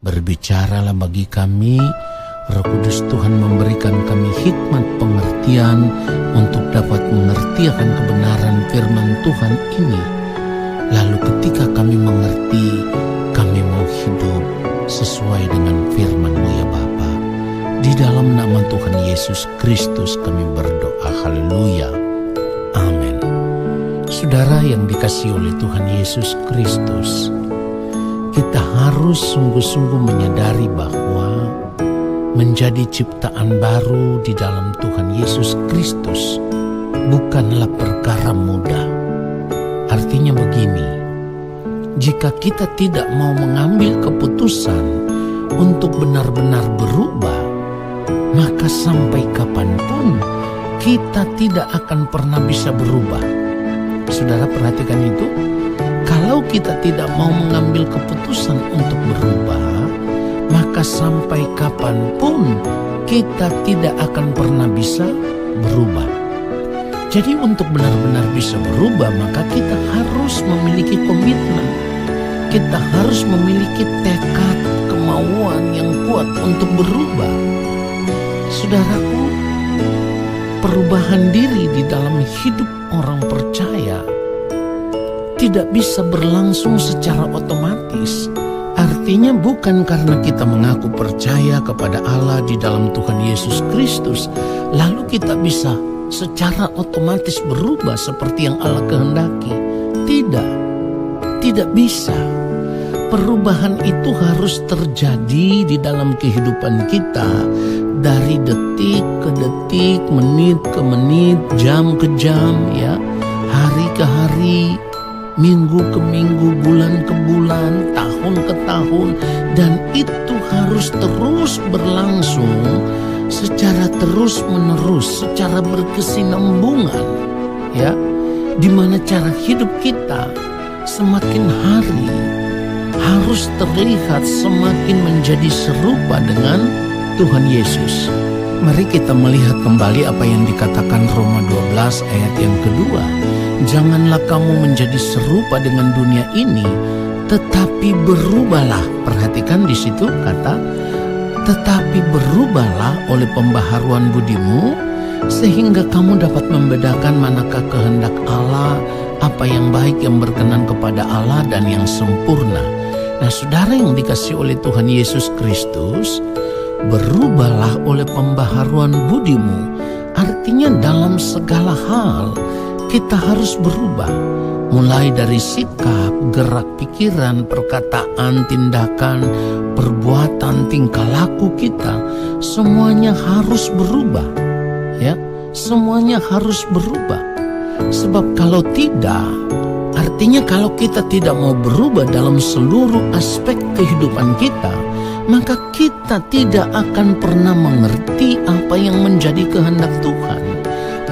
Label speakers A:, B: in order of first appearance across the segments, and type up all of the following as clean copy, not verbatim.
A: Berbicaralah bagi kami, Roh Kudus Tuhan memberikan kami hikmat pengertian untuk dapat mengerti akan kebenaran firman Tuhan ini. Lalu ketika kami mengerti, kami mau hidup sesuai dengan firman-Mu ya Bapa. Di dalam nama Tuhan Yesus Kristus kami berdoa. Haleluya. Amin. Saudara yang dikasihi oleh Tuhan Yesus Kristus, kita harus sungguh-sungguh menyadari bahwa menjadi ciptaan baru di dalam Tuhan Yesus Kristus bukanlah perkara mudah. Artinya begini, jika kita tidak mau mengambil keputusan untuk benar-benar berubah, maka sampai kapanpun kita tidak akan pernah bisa berubah. Saudara perhatikan itu. Kalau kita tidak mau mengambil keputusan untuk berubah, maka sampai kapanpun kita tidak akan pernah bisa berubah. Jadi untuk benar-benar bisa berubah, maka kita harus memiliki komitmen. Kita harus memiliki tekad, kemauan yang kuat untuk berubah. Saudaraku, perubahan diri di dalam hidup orang percaya tidak bisa berlangsung secara otomatis. Artinya bukan karena kita mengaku percaya kepada Allah di dalam Tuhan Yesus Kristus, lalu kita bisa secara otomatis berubah seperti yang Allah kehendaki. Tidak bisa. Perubahan itu harus terjadi di dalam kehidupan kita dari detik ke detik, menit ke menit, jam ke jam, ya, hari ke hari, minggu ke minggu, bulan ke bulan, tahun ke tahun, dan itu harus terus berlangsung secara terus menerus, secara berkesinambungan, ya, di mana cara hidup kita semakin hari harus terlihat semakin menjadi serupa dengan Tuhan Yesus. Mari kita melihat kembali apa yang dikatakan Roma 12 ayat yang kedua. Janganlah kamu menjadi serupa dengan dunia ini, tetapi berubahlah. Perhatikan di situ kata, tetapi berubahlah oleh pembaharuan budimu, sehingga kamu dapat membedakan manakah kehendak Allah, apa yang baik, yang berkenan kepada Allah, dan yang sempurna. Nah, saudara yang dikasihi oleh Tuhan Yesus Kristus, berubahlah oleh pembaharuan budimu. Artinya dalam segala hal kita harus berubah, mulai dari sikap, gerak pikiran, perkataan, tindakan, perbuatan, tingkah laku kita, semuanya harus berubah, ya, semuanya harus berubah. Sebab kalau tidak, artinya kalau kita tidak mau berubah dalam seluruh aspek kehidupan kita, maka kita tidak akan pernah mengerti apa yang menjadi kehendak Tuhan.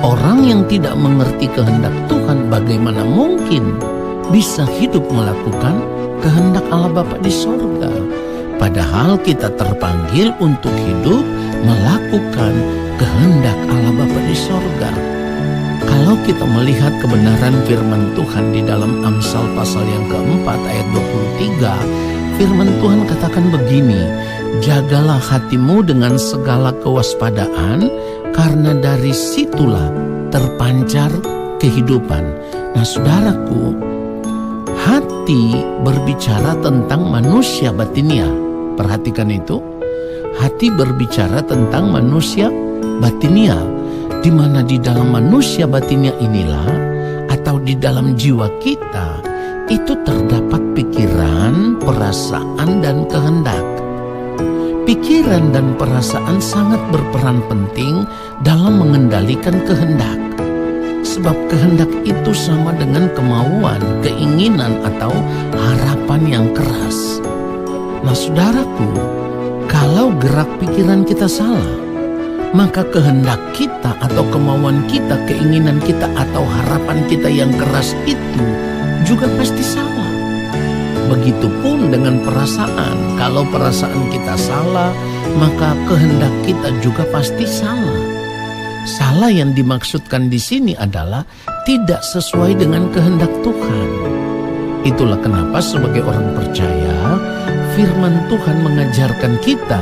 A: Orang yang tidak mengerti kehendak Tuhan, bagaimana mungkin bisa hidup melakukan kehendak Allah Bapa di sorga? Padahal kita terpanggil untuk hidup melakukan kehendak Allah Bapa di sorga. Kalau kita melihat kebenaran firman Tuhan di dalam Amsal pasal yang keempat ayat 23, firman Tuhan katakan begini, jagalah hatimu dengan segala kewaspadaan, karena dari situlah terpancar kehidupan. Nah, saudaraku, hati berbicara tentang manusia batinia. Perhatikan itu, hati berbicara tentang manusia batinia, di mana di dalam manusia batinia inilah, atau di dalam jiwa kita, itu terdapat pikiran, perasaan, dan kehendak. Pikiran dan perasaan sangat berperan penting dalam mengendalikan kehendak. Sebab kehendak itu sama dengan kemauan, keinginan, atau harapan yang keras. Nah, saudaraku, kalau gerak pikiran kita salah, maka kehendak kita atau kemauan kita, keinginan kita atau harapan kita yang keras itu juga pasti salah. Begitupun dengan perasaan. Kalau perasaan kita salah, maka kehendak kita juga pasti salah. Salah yang dimaksudkan di sini adalah tidak sesuai dengan kehendak Tuhan. Itulah kenapa sebagai orang percaya, firman Tuhan mengajarkan kita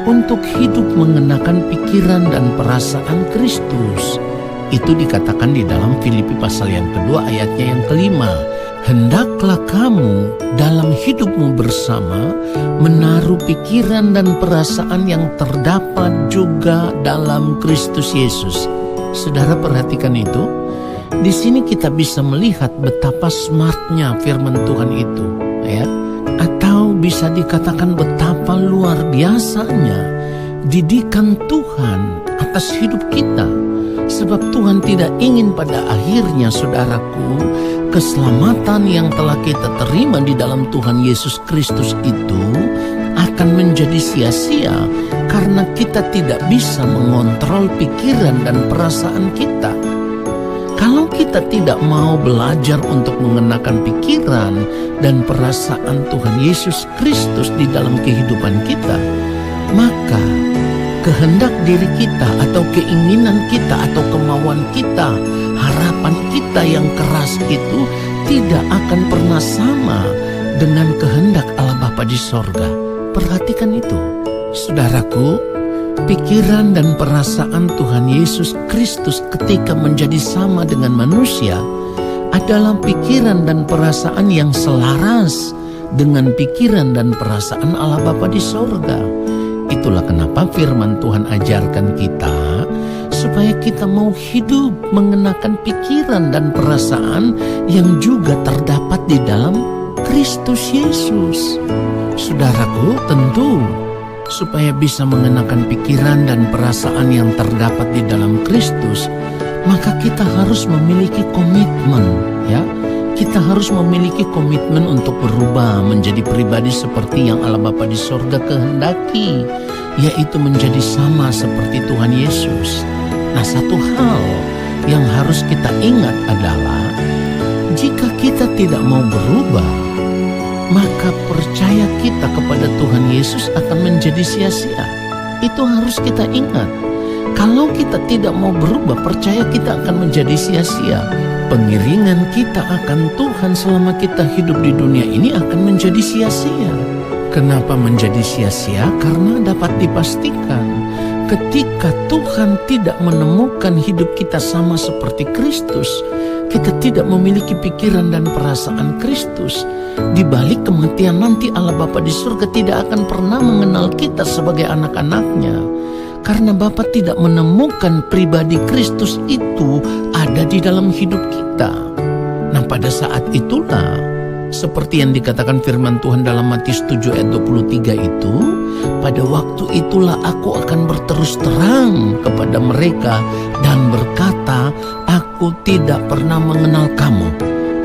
A: untuk hidup mengenakan pikiran dan perasaan Kristus. Itu dikatakan di dalam Filipi pasal yang kedua ayatnya yang kelima. Hendaklah kamu dalam hidupmu bersama menaruh pikiran dan perasaan yang terdapat juga dalam Kristus Yesus. Saudara perhatikan itu. Di sini kita bisa melihat betapa smartnya firman Tuhan itu, ya. Atau bisa dikatakan betapa luar biasanya didikan Tuhan atas hidup kita. Sebab Tuhan tidak ingin pada akhirnya, saudaraku, keselamatan yang telah kita terima di dalam Tuhan Yesus Kristus itu akan menjadi sia-sia karena kita tidak bisa mengontrol pikiran dan perasaan kita. Kalau kita tidak mau belajar untuk mengenakan pikiran dan perasaan Tuhan Yesus Kristus di dalam kehidupan kita, maka kehendak diri kita atau keinginan kita atau kemauan kita, harapan kita yang keras itu tidak akan pernah sama dengan kehendak Allah Bapa di sorga. Perhatikan itu, saudaraku. Pikiran dan perasaan Tuhan Yesus Kristus ketika menjadi sama dengan manusia adalah pikiran dan perasaan yang selaras dengan pikiran dan perasaan Allah Bapa di sorga. Itulah kenapa firman Tuhan ajarkan kita supaya kita mau hidup mengenakan pikiran dan perasaan yang juga terdapat di dalam Kristus Yesus. Saudaraku, tentu supaya bisa mengenakan pikiran dan perasaan yang terdapat di dalam Kristus, maka kita harus memiliki komitmen, ya. Kita harus memiliki komitmen untuk berubah menjadi pribadi seperti yang Allah Bapa di sorga kehendaki, yaitu menjadi sama seperti Tuhan Yesus. Nah, satu hal yang harus kita ingat adalah jika kita tidak mau berubah, maka percaya kita kepada Tuhan Yesus akan menjadi sia-sia. Itu harus kita ingat. Kalau kita tidak mau berubah, percaya kita akan menjadi sia-sia. Pengiringan kita akan Tuhan selama kita hidup di dunia ini akan menjadi sia-sia. Kenapa menjadi sia-sia? Karena dapat dipastikan ketika Tuhan tidak menemukan hidup kita sama seperti Kristus, kita tidak memiliki pikiran dan perasaan Kristus, di balik kematian nanti Allah Bapa di surga tidak akan pernah mengenal kita sebagai anak-anaknya. Karena Bapa tidak menemukan pribadi Kristus itu ada di dalam hidup kita. Nah, pada saat itulah seperti yang dikatakan firman Tuhan dalam Matius 7 ayat 23 itu, pada waktu itulah aku akan berterus terang kepada mereka dan berkata, aku tidak pernah mengenal kamu.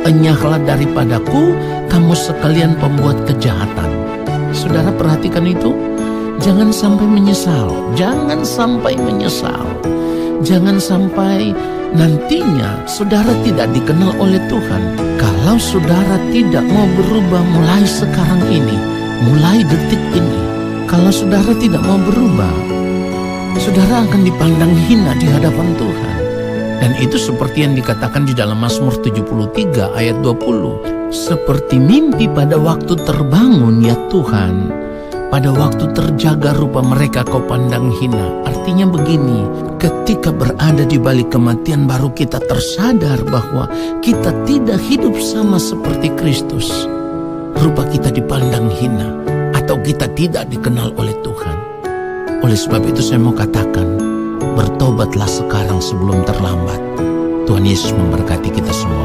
A: Enyahlah daripadaku, kamu sekalian pembuat kejahatan. Saudara perhatikan itu. Jangan sampai menyesal. Jangan sampai menyesal. Jangan sampai nantinya saudara tidak dikenal oleh Tuhan. Kalau saudara tidak mau berubah mulai sekarang ini, mulai detik ini, kalau saudara tidak mau berubah, saudara akan dipandang hina di hadapan Tuhan. Dan itu seperti yang dikatakan di dalam Mazmur 73 ayat 20. Seperti mimpi pada waktu terbangun ya Tuhan, pada waktu terjaga rupa mereka kau pandang hina. Artinya begini, ketika berada di balik kematian baru kita tersadar bahwa kita tidak hidup sama seperti Kristus. Rupa kita dipandang hina atau kita tidak dikenal oleh Tuhan. Oleh sebab itu saya mau katakan, bertobatlah sekarang sebelum terlambat. Tuhan Yesus memberkati kita semua.